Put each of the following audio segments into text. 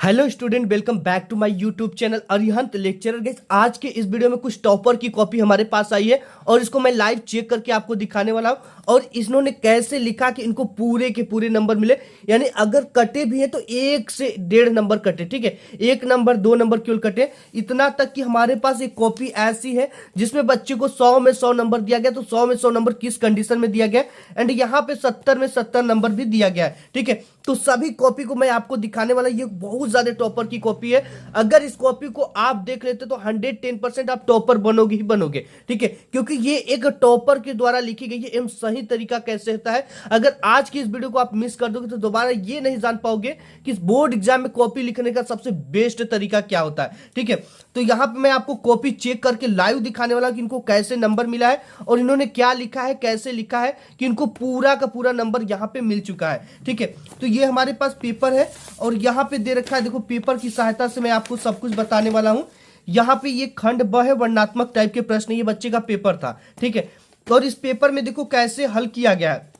Hello student, welcome back to my YouTube channel Arihant lecturer. Guys, आज के इस video में कुछ टॉपर की कॉपी हमारे पास आई है और इसको मैं लाइव चेक करके आपको दिखाने वाला हूं। और इन्होंने कैसे लिखा कि इनको पूरे के पूरे नंबर मिले, यानी अगर कटे भी हैं तो 1 से 1.5 नंबर कटे। ठीक है, 1 नंबर 2 नंबर क्यों कटे, इतना तक कि हमारे पास एक कॉपी ऐसी है जिसमें बच्चे को 100 में 100 नंबर दिया गया। तो 100 में 100 नंबर किस कंडीशन में दिया गया, एंड यहाँ पे 70 में 70 नंबर भी दिया गया है। ठीक है, तो सभी कॉपी को मैं आपको दिखाने वाला। ये बहुत ज्यादा टॉपर की कॉपी है। अगर इस कॉपी को आप देख लेते तो 110% आप टॉपर बनोगे ही बनोगे। ठीक है, क्योंकि ये एक टॉपर के द्वारा लिखी गई है। एवं सही तरीका कैसे होता है, अगर आज की इस वीडियो को आप मिस कर दोगे तो दोबारा ये नहीं जान पाओगे कि बोर्ड एग्जाम में कॉपी लिखने का सबसे बेस्ट तरीका क्या होता है। ठीक है, तो यहां पे मैं आपको कॉपी चेक करके लाइव दिखाने वाला कि इनको कैसे नंबर मिला है और इन्होंने क्या लिखा है, कैसे लिखा है कि इनको पूरा का पूरा नंबर यहां पे मिल चुका है। ठीक है, तो ये हमारे पास पेपर है और यहाँ पे दे रखा है। देखो, पेपर की सहायता से मैं आपको सब कुछ बताने वाला हूँ। यहाँ पे ये खंड ब है, वर्णनात्मक टाइप के प्रश्न, ये बच्चे का पेपर था। ठीक है, और इस पेपर में देखो कैसे हल किया गया है।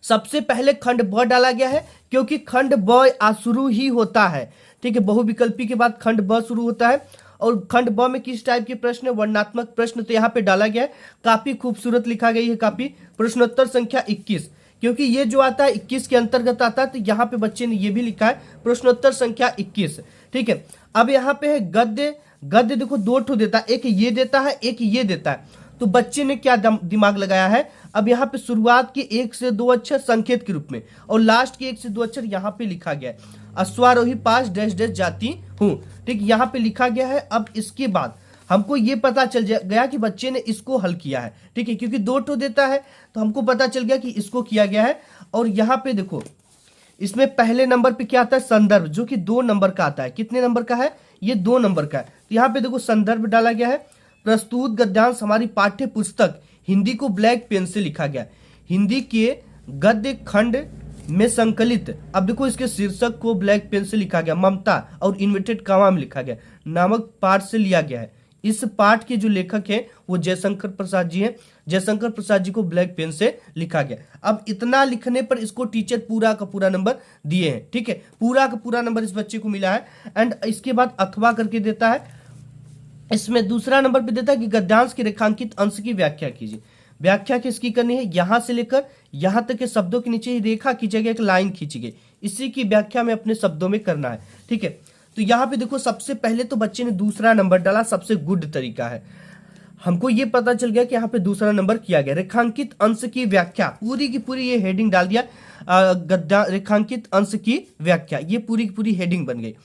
सबसे पहले खंड ब डाला गया है क्योंकि खंड ब शुरू ही होता है। ठीक है, बहुविकल्पी के बाद खंड ब शुरू होता है। और खंड ब में किस टाइप के प्रश्न है, वर्णनात्मक प्रश्न, तो यहाँ पे डाला गया है। काफी खूबसूरत लिखा गई है काफी। प्रश्नोत्तर संख्या 21, क्योंकि ये जो आता है 21 के अंतर्गत आता है, तो यहाँ पे बच्चे ने ये भी लिखा है प्रश्नोत्तर संख्या 21। ठीक है, अब यहाँ पे है गद्य। गद्य देखो 2 ठो देता है, एक ये देता है, एक ये देता है। तो बच्चे ने क्या दिमाग लगाया है, अब यहाँ पे शुरुआत के 1 से 2 अक्षर संकेत के रूप में और लास्ट के 1 से 2 अक्षर यहाँ पे लिखा गया है। अश्वारोही पास डैश डैश जाती हूँ। ठीक, यहाँ पे लिखा गया है। अब इसके बाद हमको ये पता चल गया कि बच्चे ने इसको हल किया है। ठीक है, क्योंकि 2 ठो देता है तो हमको पता चल गया कि इसको किया गया है। और यहाँ पे देखो, इसमें पहले नंबर पे क्या आता है, संदर्भ, जो कि 2 नंबर का आता है। कितने नंबर का है, ये 2 नंबर का है। तो यहाँ पे देखो संदर्भ डाला गया है। प्रस्तुत गद्यांश हमारी पाठ्य पुस्तक हिंदी को ब्लैक पेन से लिखा गया। हिंदी के गद्य खंड में संकलित, अब देखो इसके शीर्षक को ब्लैक पेन से लिखा गया, ममता और इन्वर्टेड कॉमा में लिखा गया, नामक पाठ से लिया गया है। इस पाठ के जो लेखक हैं वो जयशंकर प्रसाद जी हैं। जयशंकर प्रसाद जी को ब्लैक पेन से लिखा गया। अब इतना लिखने पर इसको टीचर पूरा का पूरा नंबर दिए हैं। ठीक है, पूरा का पूरा नंबर इस बच्चे को मिला है। एंड इसके बाद अथवा करके देता है। इसमें दूसरा नंबर पे देता है कि गद्यांश के रेखांकित अंश की व्याख्या कीजिए। व्याख्या किसकी करनी है, यहां से लेकर यहां तक के शब्दों के नीचे रेखा की जगह एक लाइन खींची गई, इसी की व्याख्या में अपने शब्दों में करना है। ठीक है, तो यहाँ पे देखो सबसे पहले तो बच्चे ने दूसरा नंबर डाला, सबसे गुड तरीका है। हमको ये पता चल गया कि यहाँ पे दूसरा नंबर किया गया। रेखांकित अंश की व्याख्या, पूरी की पूरी ये हेडिंग डाल दिया। गद्दा रेखांकित अंश की व्याख्या, ये पूरी की पूरी हेडिंग बन गई।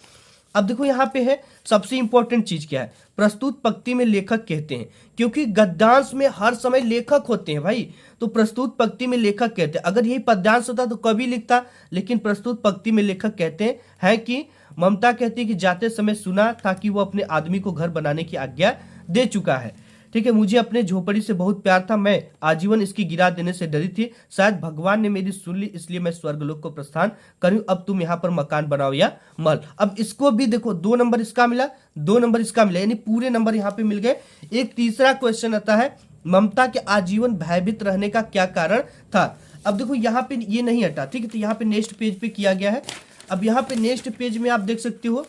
अब देखो यहाँ पे है सबसे इंपॉर्टेंट चीज क्या है, प्रस्तुत पंक्ति में लेखक कहते हैं, क्योंकि गद्यांश में हर समय लेखक होते हैं भाई। तो प्रस्तुत पंक्ति में लेखक कहते हैं। अगर यही पद्यांश होता तो कभी लिखता, लेकिन प्रस्तुत पंक्ति में लेखक कहते हैं है कि ममता कहती है कि जाते समय सुना था कि वो अपने आदमी को घर बनाने की आज्ञा दे चुका है। ठीक है, मुझे अपने झोपड़ी से बहुत प्यार था, मैं आजीवन इसकी गिरा देने से डरी थी। शायद भगवान ने मेरी सुन ली, इसलिए मैं स्वर्गलोक को प्रस्थान करूं। अब तुम यहाँ पर मकान बनाओ या महल। अब इसको भी देखो 2 नंबर इसका मिला, 2 नंबर इसका मिला, यानी पूरे नंबर यहाँ पे मिल गए। एक तीसरा क्वेश्चन आता है, ममता के आजीवन भयभीत रहने का क्या कारण था। अब देखो यहाँ पे ये नहीं हटा। ठीक है, तो यहाँ पे नेक्स्ट पेज पे किया गया है। अब यहाँ पे नेक्स्ट पेज में आप देख सकते हो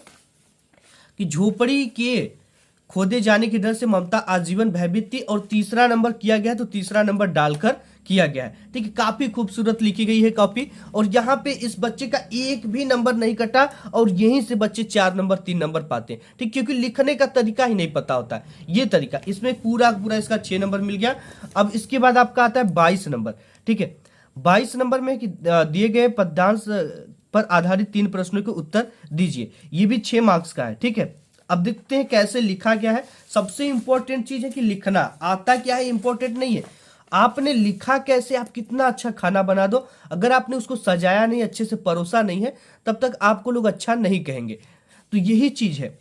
कि झोपड़ी के खोदे जाने के डर से ममता आजीवन भयभीत थी, और तीसरा नंबर किया गया, तो तीसरा नंबर डालकर किया गया है। ठीक है, काफी खूबसूरत लिखी गई है कॉपी। और यहाँ पे इस बच्चे का एक भी नंबर नहीं कटा, और यहीं से बच्चे 4 नंबर 3 नंबर पाते हैं। ठीक, क्योंकि लिखने का तरीका ही नहीं पता होता है, ये तरीका। इसमें पूरा पूरा इसका 6 नंबर मिल गया। अब इसके बाद आपका आता है 22 नंबर। ठीक है, 22 नंबर में कि दिए गए पद्यांश पर आधारित 3 प्रश्नों के उत्तर दीजिए। ये भी 6 मार्क्स का है। ठीक है, अब देखते हैं कैसे लिखा गया है। सबसे इंपॉर्टेंट चीज है कि लिखना आता क्या है, इंपॉर्टेंट नहीं है, आपने लिखा कैसे। आप कितना अच्छा खाना बना दो, अगर आपने उसको सजाया नहीं, अच्छे से परोसा नहीं है, तब तक आपको लोग अच्छा नहीं कहेंगे। तो यही चीज है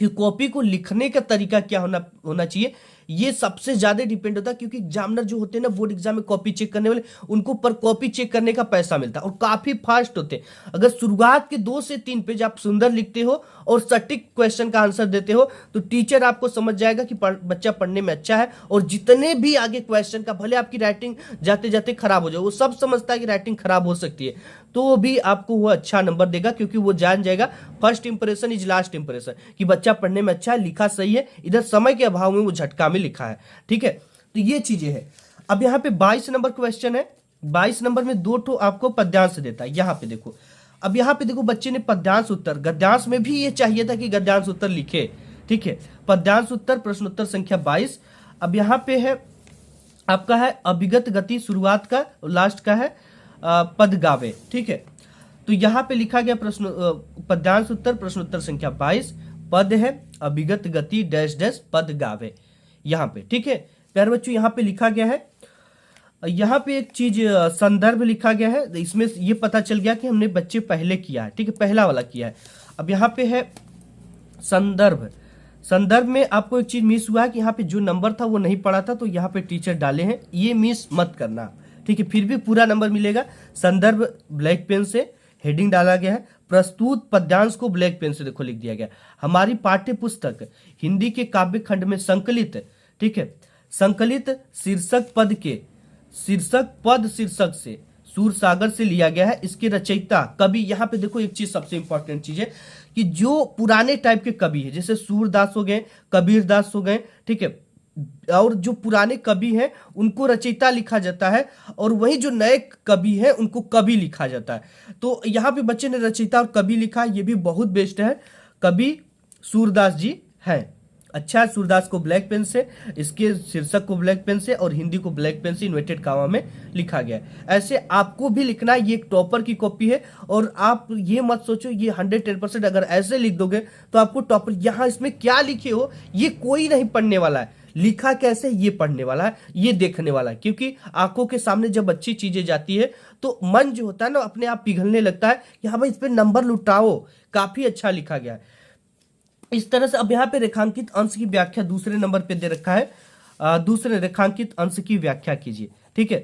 कि कॉपी को लिखने का तरीका क्या होना चाहिए। ये सबसे ज्यादा डिपेंड होता है, क्योंकि एग्जामिनर जो होते हैं ना बोर्ड एग्जाम में कॉपी चेक करने वाले, उनको पर कॉपी चेक करने का पैसा मिलता है और काफी फास्ट होते हैं। अगर शुरुआत के 2 से 3 पेज आप सुंदर लिखते हो और सटीक क्वेश्चन का आंसर देते हो तो टीचर आपको समझ जाएगा कि बच्चा पढ़ने में अच्छा है। और जितने भी आगे क्वेश्चन का, भले आपकी राइटिंग जाते जाते खराब हो जाए, वो सब समझता है कि राइटिंग खराब हो सकती है, तो भी आपको वो अच्छा नंबर देगा, क्योंकि वो जान जाएगा first impression is last impression, कि बच्चा पढ़ने में अच्छा है, लिखा सही है, इधर समय के अभाव में वो झटका में लिखा है। ठीक है, तो ये चीजें हैं। अब यहाँ पे 22 नंबर क्वेश्चन है। 22 नंबर में 2 ठो आपको पद्यांश देता है। यहाँ पे देखो, अब यहाँ पे देखो बच्चे ने पद्यांश उत्तर, गद्यांश में भी ये चाहिए था कि गद्यांश उत्तर लिखे। ठीक है, पद्यांश उत्तर प्रश्नोत्तर संख्या 22। अब यहाँ पे है आपका है अभिगत गति, शुरुआत का लास्ट का है पद गावे। ठीक है, तो यहाँ पे लिखा गया प्रश्न पद्यांश उत्तर प्रश्नोत्तर संख्या 22, पद है अभिगत गति डैश डैश पद गावे यहाँ पे। ठीक है प्यारे बच्चों, यहाँ पे लिखा गया है, यहाँ पे एक चीज संदर्भ लिखा गया है, इसमें ये पता चल गया कि हमने बच्चे पहले किया है। ठीक है, पहला वाला किया है। अब यहाँ पे है संदर्भ। संदर्भ में आपको एक चीज मिस हुआ है कि यहाँ पे जो नंबर था वो नहीं पढ़ा था, तो यहाँ पे टीचर डाले हैं, ये मिस मत करना। ठीक है, फिर भी पूरा नंबर मिलेगा। संदर्भ ब्लैक पेन से हेडिंग डाला गया है, प्रस्तुत पद्यांश को ब्लैक पेन से देखो लिख दिया गया। हमारी पाठ्य पुस्तक हिंदी के काव्य खंड में संकलित, ठीक है, संकलित शीर्षक पद के शीर्षक से सूरसागर से लिया गया है। इसके रचयिता कवि, यहाँ पे देखो एक चीज सबसे इंपॉर्टेंट चीज है कि जो पुराने टाइप के कवि है, जैसे सूरदास हो गए, कबीर दास हो गए, ठीक है, और जो पुराने कवि हैं उनको रचयिता लिखा जाता है, और वही जो नए कवि हैं उनको कवि लिखा जाता है। तो यहाँ पे बच्चे ने रचयिता और कवि लिखा, ये भी बहुत बेस्ट है। कवि सूरदास जी हैं। अच्छा, सूरदास को ब्लैक पेन से, इसके शीर्षक को ब्लैक पेन से और हिंदी को ब्लैक पेन से इन्वर्टेड कामा में लिखा गया है। ऐसे आपको भी लिखना है, ये एक टॉपर की कॉपी है, और आप ये मत सोचो ये 110% अगर ऐसे लिख दोगे तो आपको टॉपर, यहाँ इसमें क्या लिखे हो ये कोई नहीं पढ़ने वाला है, लिखा कैसे ये पढ़ने वाला है, ये देखने वाला है। क्योंकि आंखों के सामने जब अच्छी चीजें जाती है तो मन जो होता है ना अपने आप पिघलने लगता है कि हाँ भाई इस पे नंबर लुटाओ, काफी अच्छा लिखा गया है इस तरह से। अब यहाँ पे रेखांकित अंश की व्याख्या दूसरे नंबर पे दे रखा है, दूसरे रेखांकित अंश की व्याख्या कीजिए। ठीक है,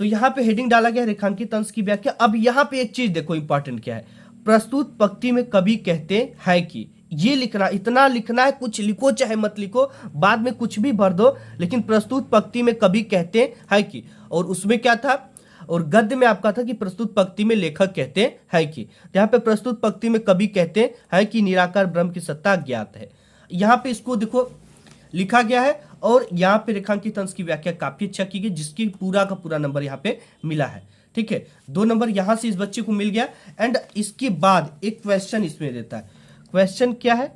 तो यहाँ पे हेडिंग डाला गया रेखांकित अंश की व्याख्या। अब यहाँ पे एक चीज देखो इंपॉर्टेंट क्या है, प्रस्तुत पंक्ति में कवि कहते हैं कि, ये लिखना, इतना लिखना है, कुछ लिखो चाहे मत लिखो, बाद में कुछ भी भर दो, लेकिन प्रस्तुत पंक्ति में कवि कहते हैं कि, और उसमें क्या था, और गद्य में आपका था कि प्रस्तुत पंक्ति में लेखक कहते हैं कि, यहाँ पे प्रस्तुत पंक्ति में कवि कहते हैं कि निराकार ब्रह्म की सत्ता ज्ञात है। यहाँ पे इसको देखो लिखा गया है, और यहाँ पे रेखांकित अंश की व्याख्या काफी अच्छा की गई, जिसकी पूरा का पूरा नंबर यहाँ पे मिला है। ठीक है, 2 नंबर यहाँ से इस बच्चे को मिल गया। एंड इसके बाद एक क्वेश्चन इसमें देता है। क्वेश्चन क्या है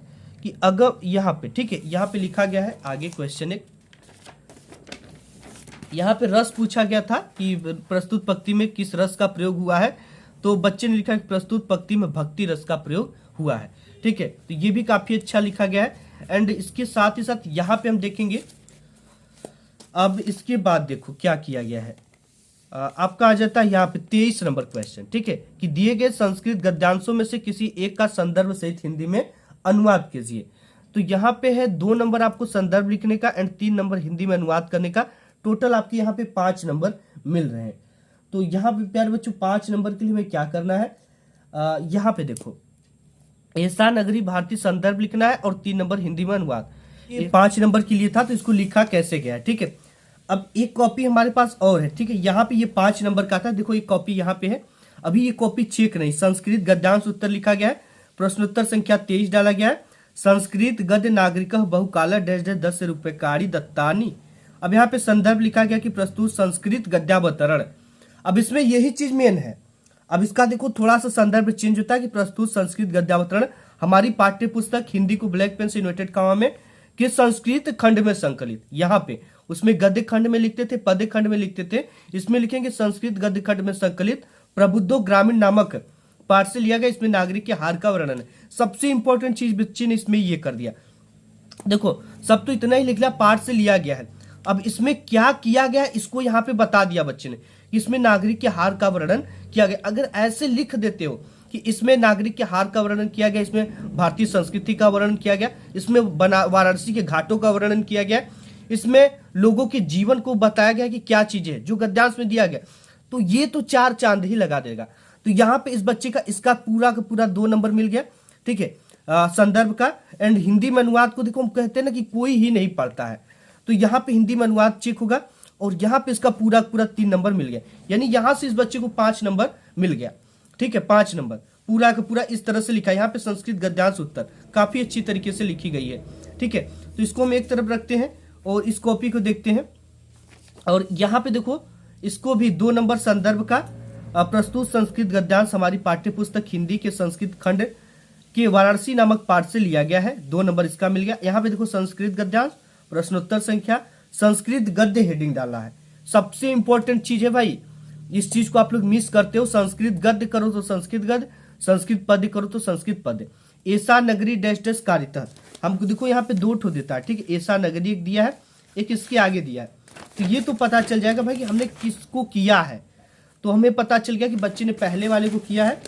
कि अगर यहाँ पे, ठीक है, यहाँ पे लिखा गया है आगे क्वेश्चन एक, यहाँ पे रस पूछा गया था कि प्रस्तुत पंक्ति में किस रस का प्रयोग हुआ है, तो बच्चे ने लिखा कि प्रस्तुत पंक्ति में भक्ति रस का प्रयोग हुआ है। ठीक है, तो ये भी काफी अच्छा लिखा गया है। एंड इसके साथ ही साथ यहाँ पे हम देखेंगे, अब इसके बाद देखो क्या किया गया है, आपका आ जाता है यहाँ पे 23 नंबर क्वेश्चन। ठीक है, कि दिए गए संस्कृत गद्यांशों में से किसी एक का संदर्भ सहित हिंदी में अनुवाद कीजिए। तो यहाँ पे है 2 नंबर आपको संदर्भ लिखने का एंड 3 नंबर हिंदी में अनुवाद करने का। टोटल आपके यहाँ पे 5 नंबर मिल रहे हैं। तो यहाँ पे प्यारे बच्चों 5 नंबर के लिए हमें क्या करना है, यहाँ पे देखो ऐसा नगरी भारतीय संदर्भ लिखना है और 3 नंबर हिंदी में अनुवाद। 5 नंबर के लिए था तो इसको लिखा कैसे गया है। ठीक है, अब एक कॉपी हमारे पास और है। ठीक है, यहाँ पे ये 5 नंबर का था, देखो एक कॉपी यहाँ पे है, अभी ये कॉपी चेक नहीं। संस्कृत गद्यांश उत्तर लिखा गया है, प्रश्नोत्तर संख्या 23 डाला गया है। संस्कृत गद्य नागरिक बहुकाला डैश डैश 10 रुपयकारी दत्तानी। अब यहाँ पे संदर्भ लिखा गया कि प्रस्तुत संस्कृत गद्यावतरण। अब इसमें यही चीज मेन है। अब इसका देखो थोड़ा सा संदर्भ चेंज होता है कि प्रस्तुत संस्कृत गद्यावतरण हमारी पाठ्य पुस्तक हिंदी को ब्लैक पेन से इन्वर्टेड कॉमा में किस संस्कृत खंड में संकलित। यहाँ पे उसमें गद्य खंड में लिखते थे, पद्य खंड में लिखते थे, इसमें लिखेंगे संस्कृत गद्य खंड में संकलित प्रबुद्धो ग्रामीण नामक पाठ से लिया गया। इसमें नागरिक के हार का वर्णन है। सबसे इंपॉर्टेंट चीज बच्चे ने इसमें ये कर दिया, देखो सब तो इतना ही लिख लिया, पाठ से लिया गया है। अब इसमें क्या किया गया इसको यहाँ पे बता दिया बच्चे ने, इसमें नागरिक के हार का वर्णन किया गया। अगर ऐसे लिख देते हो कि इसमें नागरिक के हार का वर्णन किया गया, इसमें भारतीय संस्कृति का वर्णन किया गया, इसमें वाराणसी के घाटों का वर्णन किया गया, इसमें लोगों के जीवन को बताया गया कि क्या चीजें है जो गद्यांश में दिया गया, तो ये तो 4 चांद ही लगा देगा। तो यहाँ पे इस बच्चे का इसका पूरा का पूरा 2 नंबर मिल गया, ठीक है, संदर्भ का। एंड हिंदी में अनुवाद को देखो हम कहते हैं ना कि कोई ही नहीं पढ़ता है, तो यहाँ पे हिंदी में अनुवाद चेक होगा और यहाँ पे इसका पूरा पूरा 3 नंबर मिल गया, यानी यहाँ से इस बच्चे को 5 नंबर मिल गया, ठीक है, 5 नंबर पूरा का पूरा इस तरह से लिखा है। यहाँ पे संस्कृत गद्यांश उत्तर काफी अच्छी तरीके से लिखी गई है, ठीक है। तो इसको हम एक तरफ रखते हैं और इस कॉपी को देखते हैं। और यहाँ पे देखो इसको भी 2 नंबर संदर्भ का प्रस्तुत संस्कृत गद्यांश हमारी पाठ्य पुस्तक हिंदी के संस्कृत खंड के वाराणसी नामक पाठ से लिया गया है, 2 नंबर इसका मिल गया। यहाँ पे देखो संस्कृत गद्यांश प्रश्नोत्तर संख्या संस्कृत गद्य हेडिंग डाला है। सबसे इंपॉर्टेंट चीज है भाई, इस चीज को आप लोग मिस करते हो। संस्कृत गद्य करो तो संस्कृत गद्य, संस्कृत पद्य करो तो संस्कृत पद्य। ऐसा नगरी डैश डैश कारितः, हमको देखो यहाँ पे 2 ठो देता है, ठीक है, ऐसा नगरी एक दिया है, एक इसके आगे दिया है, तो ये तो पता चल जाएगा भाई कि हमने किसको किया है। तो हमें पता चल गया कि बच्चे ने पहले वाले को किया है,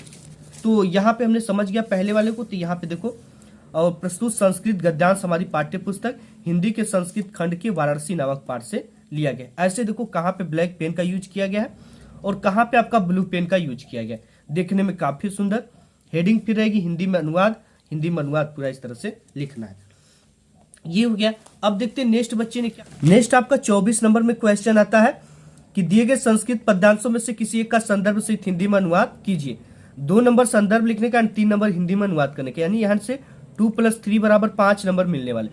तो यहाँ पे हमने समझ गया पहले वाले को। तो यहाँ पे देखो और प्रस्तुत संस्कृत गद्यांश हमारी पाठ्य पुस्तक हिंदी के संस्कृत खंड के वाराणसी नामक पाठ से लिया गया। ऐसे देखो कहाँ पे ब्लैक पेन का यूज किया गया है और कहाँ पे आपका ब्लू पेन का यूज किया गया, देखने में काफी सुंदर। हेडिंग फिर रहेगी हिंदी में अनुवाद, हिंदी में अनुवाद पूरा इस तरह से लिखना है। ये हो गया। अब देखते हैं नेक्स्ट बच्चे ने क्या। नेक्स्ट आपका 24 नंबर में क्वेश्चन आता है कि दिए गए संस्कृत पद्यांशों में से किसी एक का संदर्भ सहित हिंदी में अनुवाद कीजिए। 2 नंबर संदर्भ लिखने का, 3 नंबर हिंदी में अनुवाद करने का, यानी यहाँ से 2 + 3 = 5 नंबर मिलने वाले।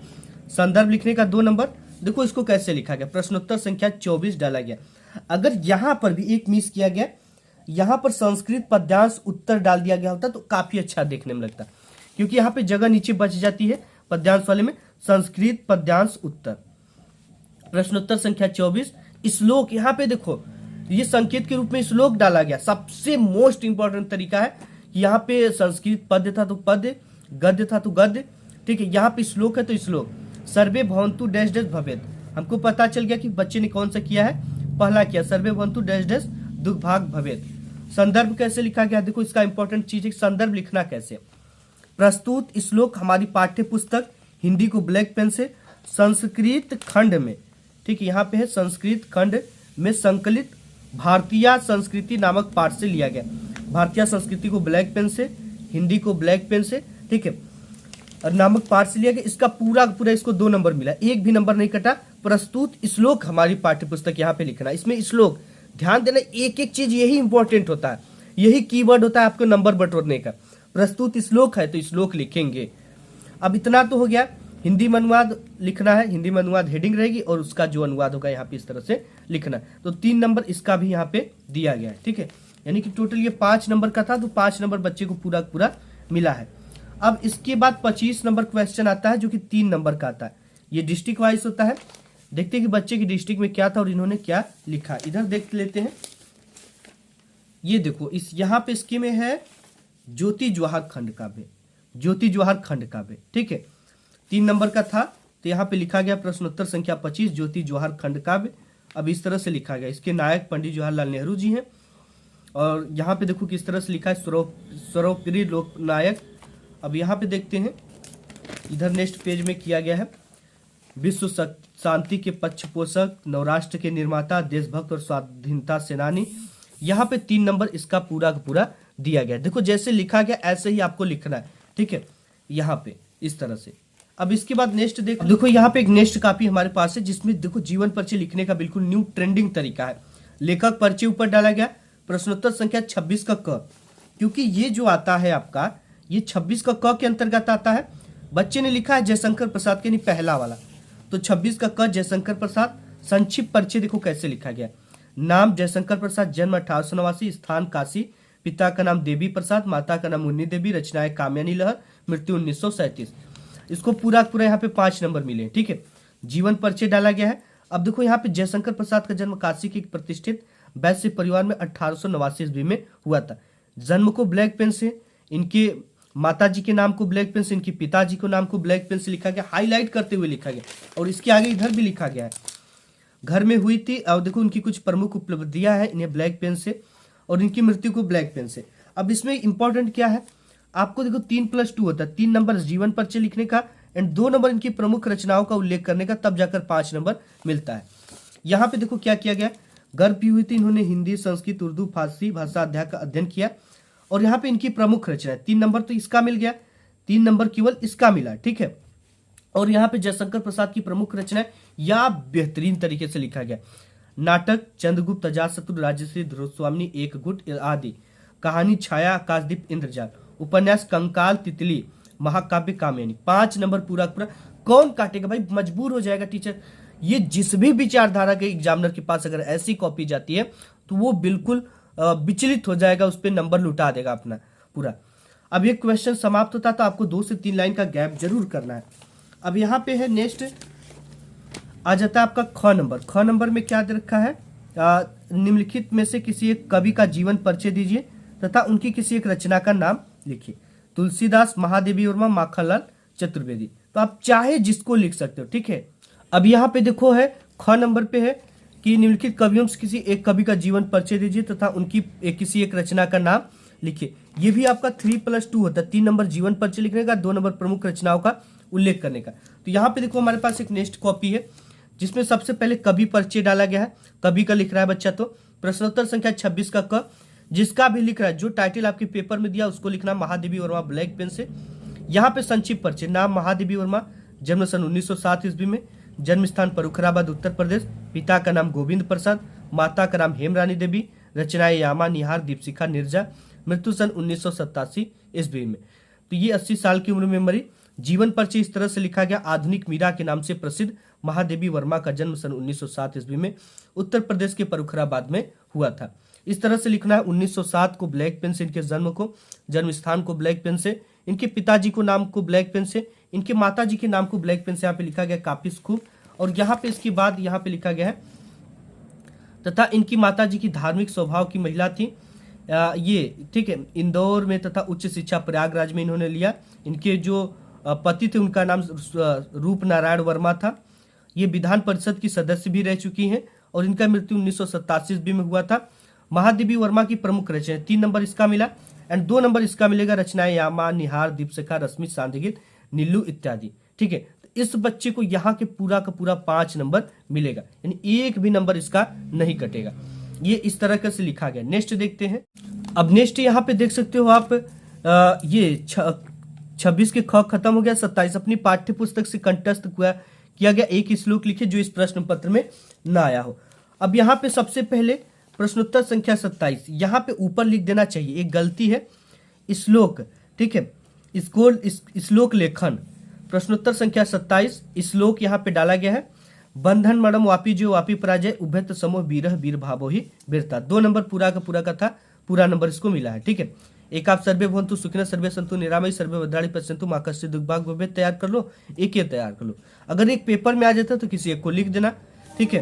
संदर्भ लिखने का 2 नंबर। देखो इसको कैसे लिखा गया, प्रश्नोत्तर संख्या 24 डाला गया। अगर यहाँ पर भी एक मिस किया गया, यहाँ पर संस्कृत पद्यांश उत्तर डाल दिया गया होता तो काफी अच्छा देखने में लगता, क्योंकि यहाँ पे जगह नीचे बच जाती है पद्यांश वाले में, संस्कृत पद्यांश उत्तर। प्रश्नोत्तर संख्या 24 श्लोक, यहाँ पे देखो ये संकेत के रूप में श्लोक डाला गया। सबसे मोस्ट इंपॉर्टेंट तरीका है, यहाँ पे संस्कृत पद्य था तो पद्य, गद्य था तो गद्य, ठीक है। यहाँ पे श्लोक है तो श्लोक। सर्वे भवन्तु डैश डैश भवेत्, हमको पता चल गया कि बच्चे ने कौन सा किया है, पहला किया, सर्वे भवन्तु डैश डैश दुर्भाग भवेत्। संदर्भ कैसे लिखा गया, देखो इसका इंपॉर्टेंट चीज है संदर्भ लिखना कैसे। प्रस्तुत श्लोक हमारी पाठ्य पुस्तक हिंदी को ब्लैक पेन से संस्कृत खंड में, ठीक है, यहाँ पे है संस्कृत खंड में संकलित भारतीय संस्कृति नामक पाठ से लिया गया। भारतीय संस्कृति को ब्लैक पेन से, हिंदी को ब्लैक पेन से, ठीक है, और नामक पाठ से लिया गया। इसका पूरा पूरा इसको 2 नंबर मिला, एक भी नंबर नहीं कटा। प्रस्तुत श्लोक हमारी पाठ्य पुस्तक यहाँ पे लिखना, इसमें श्लोक ध्यान देना, एक एक चीज यही इंपॉर्टेंट होता है, यही कीवर्ड होता है आपको नंबर बटोरने का। प्रस्तुत श्लोक है तो श्लोक लिखेंगे। अब इतना तो हो गया, हिंदी में अनुवाद लिखना है, हिंदी में अनुवाद हेडिंग रहेगी और उसका जो अनुवाद होगा यहाँ पे इस तरह से लिखना है। तो 3 नंबर इसका भी यहाँ पे दिया गया है, ठीक है, यानी कि टोटल ये 5 नंबर का था, तो 5 नंबर बच्चे को पूरा पूरा मिला है। अब इसके बाद 25 नंबर क्वेश्चन आता है जो कि 3 नंबर का आता है, ये डिस्ट्रिक्ट वाइज होता है। देखते हैं कि बच्चे की डिस्ट्रिक्ट में क्या था और इन्होंने क्या लिखा, इधर देख लेते हैं। ये देखो इस यहाँ पे इसके में है ज्योति जवाहर खंड काव्य, ज्योति जवाहर खंड काव्य, ठीक है, 3 नंबर का था, तो यहाँ पे लिखा गया प्रश्नोत्तर संख्या 25 ज्योति जवाहर खंड काव्य। अब इस तरह से लिखा गया, इसके नायक पंडित जवाहरलाल नेहरू जी हैं। और यहाँ पे देखो किस तरह से लिखा है, सर्वोपरि लोक नायक। अब यहाँ पे देखते हैं, इधर नेक्स्ट पेज में किया गया है, विश्व शांति के पक्ष पोषक, नवराष्ट्र के निर्माता, देशभक्त और स्वाधीनता सेनानी। यहाँ पे 3 नंबर इसका पूरा का पूरा दिया गया। देखो जैसे लिखा गया ऐसे ही आपको लिखना है, ठीक है, यहाँ पे इस तरह से। अब इसके बाद नेक्स्ट देखो यहाँ पे एक नेक्स्ट कॉपी हमारे पास है, जिसमें देखो जीवन परिचय लिखने का बिल्कुल न्यू ट्रेंडिंग तरीका है। लेखक परिचय ऊपर डाला गया, प्रश्नोत्तर संख्या 26 का क, क्योंकि ये जो आता है आपका, ये 26 का क के अंतर्गत आता है। बच्चे ने लिखा है जयशंकर प्रसाद के, नहीं पहला वाला, तो 26 का क जयशंकर प्रसाद। संक्षिप्त परिचय देखो कैसे लिखा गया, नाम जयशंकर प्रसाद, जन्म 1889, स्थान काशी, पिता का नाम देवी प्रसाद, माता का नाम मुन्नी देवी, रचनाएं कामयानी लहर, मृत्यु 1937। इसको पूरा पूरा यहाँ पे 5 नंबर मिले, ठीक है। जीवन परिचय डाला गया है। अब देखो यहाँ पे जयशंकर प्रसाद का जन्म काशी के एक प्रतिष्ठित वैश्य परिवार में 1889 ईस्वी में हुआ था। जन्म को ब्लैक पेन से, इनके माता जी के नाम को ब्लैक पेन से, इनके पिताजी को नाम को ब्लैक पेन से लिखा गया, हाईलाइट करते हुए लिखा गया। और इसके आगे इधर भी लिखा गया है, घर में हुई थी। और देखो उनकी कुछ प्रमुख उपलब्धियां हैं, इन्हें ब्लैक पेन से, और इनकी मृत्यु को ब्लैक पेन से। अब इसमें इंपॉर्टेंट क्या है, आपको देखो 3 + 2 होता है, 3 नंबर जीवन परिचय लिखने का, एंड 2 नंबर इनकी प्रमुख रचनाओं का उल्लेख करने का, तब जाकर 5 नंबर मिलता है। यहाँ पे देखो क्या किया गया, गर्भ की हुई थी, इन्होंने हिंदी, संस्कृत, उर्दू, फारसी भाषा अध्याय का अध्ययन किया। और यहाँ पे इनकी प्रमुख रचना है, 3 नंबर तो इसका मिल गया, 3 नंबर केवल इसका मिला, ठीक है। और यहाँ पे जयशंकर प्रसाद की प्रमुख रचना है, या बेहतरीन तरीके से लिखा गया, नाटक चंद्रगुप्त, अजातशत्रु, राजश्री, ध्रुवस्वामिनी, एक गुट आदि, कहानी छाया, आकाशदीप, इंद्रजाल, उपन्यास कंकाल, तितली, महाकाव्य कामिनी। 5 नंबर पूरा पूरा। कौन काटेगा भाई, मजबूर हो जाएगा टीचर। ये जिस भी विचारधारा के एग्जामिनर के पास अगर ऐसी कॉपी जाती है तो वो बिल्कुल विचलित हो जाएगा, उस पर नंबर लुटा देगा अपना पूरा। अब ये क्वेश्चन समाप्त होता तो आपको 2 से 3 लाइन का गैप जरूर करना है। अब यहाँ पे है नेक्स्ट आ जाता है आपका ख नंबर। ख नंबर में क्या दे रखा है, निम्नलिखित में से किसी एक कवि का जीवन परिचय दीजिए तथा उनकी किसी एक रचना का नाम लिखिए। तुलसीदास, महादेवी वर्मा, माखनलाल चतुर्वेदी। तो आप चाहे जिसको लिख सकते हो, ठीक है। अब यहाँ पे देखो है ख नंबर पे है कि निम्नलिखित कवियों से किसी एक कवि का जीवन परिचय दीजिए तथा उनकी किसी एक रचना का नाम लिखिए। ये भी आपका 3+2 होता है, 3 नंबर जीवन परिचय लिखने का, 2 नंबर प्रमुख रचनाओं का उल्लेख करने का। तो यहाँ पे देखो हमारे पास एक नेक्स्ट कॉपी है जिसमें सबसे पहले कवि परिचय डाला गया है। कवि का लिख रहा है बच्चा, तो प्रश्नोत्तर संख्या 26 का क, जिसका भी लिख रहा है, जो टाइटल आपके पेपर में दिया उसको लिखना महादेवी वर्मा ब्लैक पेन से। यहाँ पे संक्षिप्त परिचय, नाम महादेवी वर्मा, जन्म सन 1907 ईस्वी में, जन्म स्थान फर्रुखाबाद उत्तर प्रदेश, पिता का नाम गोविंद प्रसाद, माता का नाम हेमरानी देवी, रचनाएं यामा, निहार, दीपशिखा, निर्जा, मृत्यु सन 1987 ईस्वी में। तो ये 80 साल की उम्र में मरी। जीवन परिचय इस तरह से लिखा गया, आधुनिक मीरा के नाम से प्रसिद्ध महादेवी वर्मा का जन्म सन 1907 ईस्वी में उत्तर प्रदेश के फर्रुखाबाद में हुआ था। इस तरह से लिखना है। 1907 को ब्लैक पेन से, इनके जन्म को, जन्म स्थान को ब्लैक पेन से, इनके पिताजी को नाम को ब्लैक पेन से, इनके माताजी के नाम को ब्लैक पेन से यहाँ पे लिखा गया, काफी खूब। और यहाँ पे इसके बाद यहाँ पे लिखा गया है तथा इनकी माताजी की धार्मिक स्वभाव की महिला थी, ये ठीक है, इंदौर में, तथा उच्च शिक्षा प्रयागराज में इन्होंने लिया। इनके जो पति थे उनका नाम रूप नारायण वर्मा था। ये विधान परिषद की सदस्य भी रह चुकी हैं और इनका मृत्यु 1987 ईस्वी में हुआ था। महादेवी वर्मा की प्रमुख रचना, 3 नंबर इसका मिला एंड 2 नंबर इसका मिलेगा, रचनाएं यामा, निहार, दीपशिखा, रश्मि, सांध्य, नीलू इत्यादि, ठीक है। तो इस बच्चे को यहाँ के पूरा का पूरा 5 नंबर मिलेगा, यानी एक भी नंबर इसका नहीं कटेगा। ये इस तरह से लिखा गया। नेक्स्ट देखते हैं। अब नेक्स्ट यहाँ पे देख सकते हो आप, ये 26 के ख खत्म हो गया, 27 अपनी पाठ्य पुस्तक से कंठस्थ किया गया एक श्लोक लिखे जो इस प्रश्न पत्र में ना आया हो। अब यहाँ पे सबसे पहले प्रश्नोत्तर संख्या 27, यहाँ पे ऊपर लिख देना चाहिए, एक गलती है, श्लोक, ठीक है, इसको श्लोक लेखन, प्रश्नोत्तर संख्या 27 श्लोक यहाँ पे डाला गया है। बंधन मरम वापी जो वापी पराजय, उभयत समोह बीरह बीर भावो ही वीरता। 2 नंबर पूरा का था, पूरा नंबर इसको मिला है, ठीक है। एक आप सर्वे भवन्तु सुखिनः सर्वे सन्तु निरामयः सर्वे भद्राणि पश्यन्तु माँ कश्चित् दुर्भाग् भवेत् तैयार कर लो, एक ये तैयार कर लो। अगर एक पेपर में आ जाता तो किसी एक को लिख देना, ठीक है।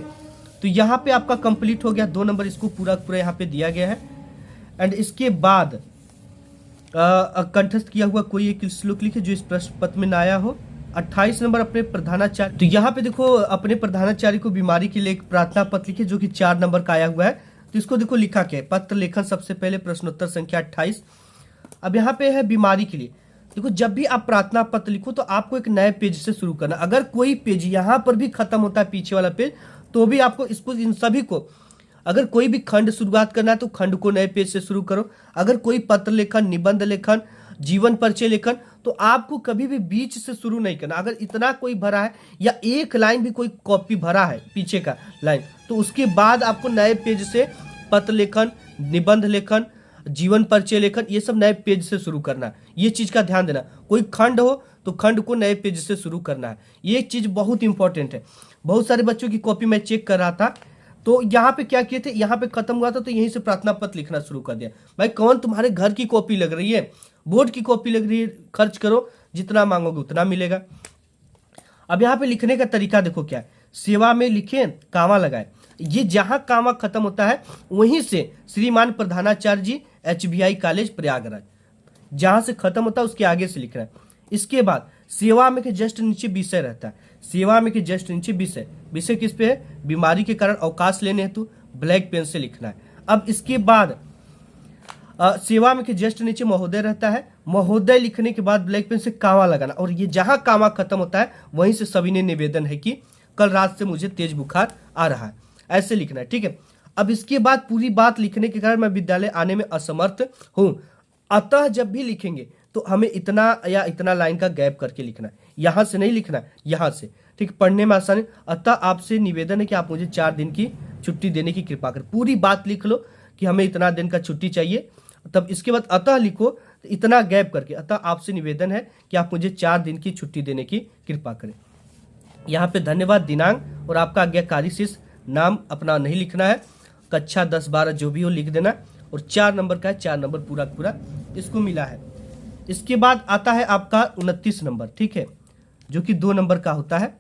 तो यहाँ पे आपका कंप्लीट हो गया, 2 नंबर इसको पूरा यहाँ पे दिया गया है। एंड इसके बाद कंठस्थ किया हुआ कोई एक श्लोक लिखे जो इस प्रश्न पत्र में ना आया हो। 28 नंबर अपने प्रधानाचार्य, तो यहाँ पे देखो अपने प्रधानाचार्य को बीमारी के लिए एक प्रार्थना पत्र लिखे जो कि 4 नंबर का आया हुआ है। तो इसको देखो लिखा क्या है, पत्र लेखन सबसे पहले, प्रश्नोत्तर संख्या 28। अब यहाँ पे है बीमारी के लिए। देखो जब भी आप प्रार्थना पत्र लिखो तो आपको एक नए पेज से शुरू करना। अगर कोई पेज यहाँ पर भी खत्म होता है, पीछे वाला पेज, तो भी आपको इसको, इन सभी को, अगर कोई भी खंड शुरुआत करना है तो खंड को नए पेज से शुरू करो। अगर कोई पत्र लेखन, निबंध लेखन, जीवन परिचय लेखन, तो आपको कभी भी बीच से शुरू नहीं करना। अगर इतना कोई भरा है या एक लाइन भी कोई कॉपी भरा है पीछे का लाइन, तो उसके बाद आपको नए पेज से पत्र लेखन, निबंध लेखन, जीवन परिचय लेखन, ये सब नए पेज से शुरू करना है। ये चीज का ध्यान देना। कोई खंड हो तो खंड को नए पेज से शुरू करना है। ये चीज बहुत इंपॉर्टेंट है। बहुत सारे बच्चों की कॉपी मैं चेक कर रहा था, तो यहाँ पे क्या किए थे, यहाँ पे खत्म हुआ था तो यहीं से प्रार्थना पत्र लिखना शुरू कर दिया। भाई कौन तुम्हारे घर की कॉपी लग रही है, बोर्ड की कॉपी लग रही है, खर्च करो, जितना मांगोगे उतना मिलेगा। अब यहाँ पे लिखने का तरीका देखो क्या है, सेवा में लिखे, कामा लगाए। ये जहां कामा खत्म होता है वहीं से श्रीमान प्रधानाचार्य जी HBI कॉलेज प्रयागराज, जहां से खत्म होता है उसके आगे से लिखना है। इसके बाद सेवा में के जस्ट नीचे विषय रहता है। सेवा में के जस्ट नीचे विषय, विषय किस पे है, बीमारी के कारण अवकाश लेने हेतु, ब्लैक पेन से लिखना है। अब इसके बाद सेवा में के जस्ट नीचे महोदय रहता है। महोदय लिखने के बाद ब्लैक पेन से कामा लगाना, और ये जहां कामा खत्म होता है वहीं से सभी ने निवेदन है कि कल रात से मुझे तेज बुखार आ रहा है, ऐसे लिखना है। ठीक है, अब इसके बाद पूरी बात लिखने के कारण मैं विद्यालय आने में असमर्थ हूं, अतः जब भी लिखेंगे तो हमें इतना या इतना लाइन का गैप करके लिखना है, यहां से नहीं लिखना है, यहां से। ठीक, पढ़ने में आसानी। अतः आपसे निवेदन है कि आप मुझे 4 दिन की छुट्टी देने की कृपा करें। पूरी बात लिख लो कि हमें इतना दिन का छुट्टी चाहिए, तब इसके बाद अतः लिखो इतना गैप करके, अतः आपसे निवेदन है कि आप मुझे 4 दिन की छुट्टी देने की कृपा करें। यहाँ पे धन्यवाद, दिनांक और आपका आज्ञाकारी शिष्य, नाम अपना नहीं लिखना है, कक्षा 10-12 जो भी हो लिख देना, और 4 नंबर का है, 4 नंबर पूरा पूरा इसको मिला है। इसके बाद आता है आपका 29 नंबर। ठीक है, जो कि 2 नंबर का होता है,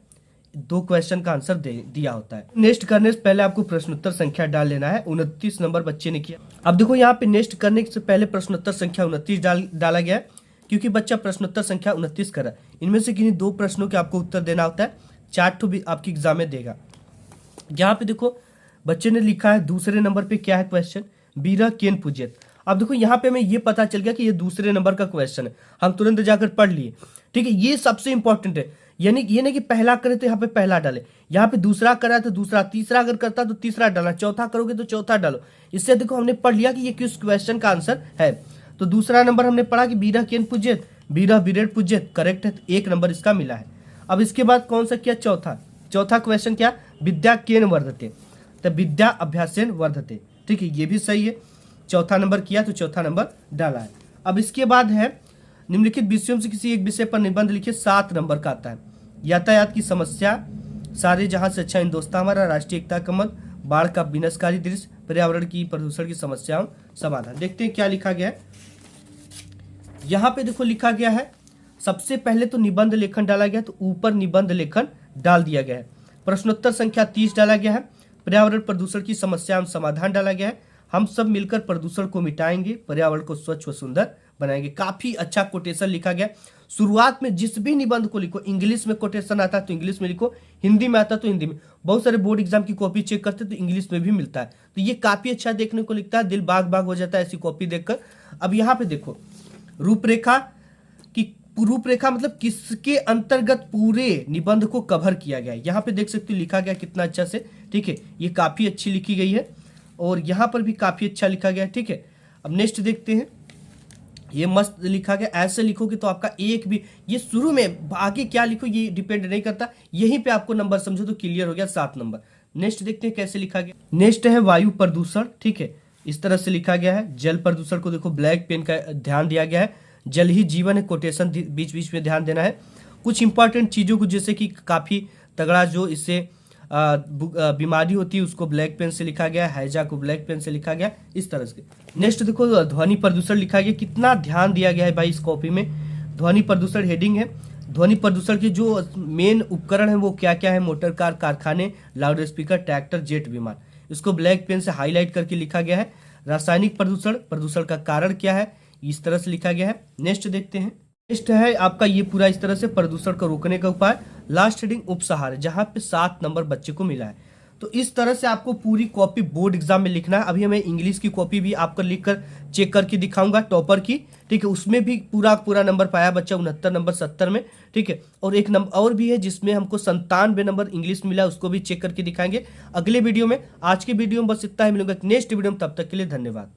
2 क्वेश्चन का आंसर दिया होता है। नेक्स्ट करने से पहले आपको प्रश्नोत्तर संख्या डाल लेना है। 29 नंबर बच्चे ने किया। अब देखो यहाँ पे नेक्स्ट करने से पहले प्रश्नोत्तर संख्या 29 डाला गया है, क्योंकि बच्चा प्रश्नोत्तर संख्या 29 कर रहा है। इनमें से किन्हीं 2 प्रश्नों के आपको उत्तर देना होता है, 4 ठो भी आपकी एग्जाम में देगा। यहाँ पे देखो बच्चे ने लिखा है दूसरे नंबर पे क्या है क्वेश्चन, बीरा केन पूजित। अब देखो यहाँ पे हमें ये पता चल गया कि ये दूसरे नंबर का क्वेश्चन है, हम तुरंत जाकर पढ़ लिए। ठीक है, ये सबसे इंपॉर्टेंट है, यानी ये नहीं कि पहला करे तो यहाँ पे पहला डाले, यहाँ पे दूसरा करा तो दूसरा, तीसरा अगर करता तो तीसरा डालना, चौथा करोगे तो चौथा डालो। इससे देखो हमने पढ़ लिया कि ये किस क्वेश्चन का आंसर है। तो दूसरा नंबर हमने पढ़ा कि बीरा केन पूजित, बीरा बिरेड पूजित करेक्ट है, तो 1 नंबर इसका मिला है। अब इसके बाद कौन सा किया, चौथा क्वेश्चन क्या, विद्या केन वर्धते, तो विद्या अभ्यासेन वर्धते। ठीक है, ये भी सही है, चौथा नंबर किया तो चौथा नंबर डाला है। अब इसके बाद है निम्नलिखित विषयों से किसी एक विषय पर निबंध लिखिए, 7 नंबर का आता है। यातायात की समस्या, सारे जहां से अच्छा हिंदुस्तान हमारा, राष्ट्रीय एकता कमल, बाढ़ का विनाशकारी दृश्य, पर्यावरण की प्रदूषण की समस्याओं समाधान। देखते हैं क्या लिखा गया है। यहाँ पे देखो लिखा गया है, सबसे पहले तो निबंध लेखन डाला गया, तो ऊपर निबंध लेखन डाल दिया गया है। प्रश्नोत्तर संख्या 30 डाला गया है। पर्यावरण प्रदूषण की समस्या एवं समाधान डाला गया है। हम सब मिलकर प्रदूषण को मिटाएंगे, पर्यावरण को स्वच्छ व सुंदर बनाएंगे। काफी अच्छा कोटेशन लिखा गया। शुरुआत में जिस भी निबंध को लिखो, इंग्लिश में कोटेशन आता है तो इंग्लिश में लिखो, हिंदी में आता है तो हिंदी में। बहुत सारे बोर्ड एग्जाम की कॉपी चेक करते तो इंग्लिश में भी मिलता है, तो ये काफी अच्छा देखने को लिखता है, दिल बाग बाग हो जाता है ऐसी कॉपी देखकर। अब यहाँ पे देखो रूपरेखा की, रूपरेखा मतलब किसके अंतर्गत पूरे निबंध को कवर किया गया है। यहाँ पे देख सकते हो लिखा गया कितना अच्छा से। ठीक है, ये काफी अच्छी लिखी गई है, और यहाँ पर भी काफी अच्छा लिखा गया है। ठीक है, अब नेक्स्ट देखते हैं। ये मस्त लिखा गया, ऐसे लिखोगे तो आपका एक भी, ये शुरू में आगे क्या लिखो ये डिपेंड नहीं करता, यहीं पे आपको नंबर समझो तो क्लियर हो गया, 7 नंबर। नेक्स्ट देखते हैं कैसे लिखा गया। नेक्स्ट है वायु प्रदूषण। ठीक है, इस तरह से लिखा गया है। जल प्रदूषण को देखो ब्लैक पेन का ध्यान दिया गया है। जल ही जीवन है, कोटेशन बीच बीच में ध्यान देना है। कुछ इंपॉर्टेंट चीजों को, जैसे कि काफी तगड़ा जो इससे बीमारी होती है उसको ब्लैक पेन से लिखा गया, हैजा को ब्लैक पेन से लिखा गया, इस तरह से। नेक्स्ट देखो ध्वनि प्रदूषण लिखा गया, कितना ध्यान दिया गया है भाई इस कॉपी में। ध्वनि प्रदूषण हेडिंग है। ध्वनि प्रदूषण के जो मेन उपकरण है वो क्या क्या है, मोटर कार, कारखाने, लाउड स्पीकर, ट्रैक्टर, जेट विमान, इसको ब्लैक पेन से हाईलाइट करके लिखा गया है। रासायनिक प्रदूषण, प्रदूषण का कारण क्या है, इस तरह से लिखा गया है। नेक्स्ट देखते हैं। नेक्स्ट है आपका ये पूरा इस तरह से प्रदूषण को रोकने का उपाय। लास्ट हेडिंग उपसहार, जहां पे 7 नंबर बच्चे को मिला है। तो इस तरह से आपको पूरी कॉपी बोर्ड एग्जाम में लिखना है। अभी हमें इंग्लिश की कॉपी भी आपको लिखकर चेक करके दिखाऊंगा, टॉपर की। ठीक है, उसमें भी पूरा नंबर पाया बच्चा, 69 नंबर 70 में। ठीक है, और एक नंबर और भी है जिसमें हमको 97 नंबर इंग्लिश मिला, उसको भी चेक करके दिखाएंगे अगले वीडियो में। आज के वीडियो में बस इतना ही, मिलूंगा नेक्स्ट वीडियो में, तब तक के लिए धन्यवाद।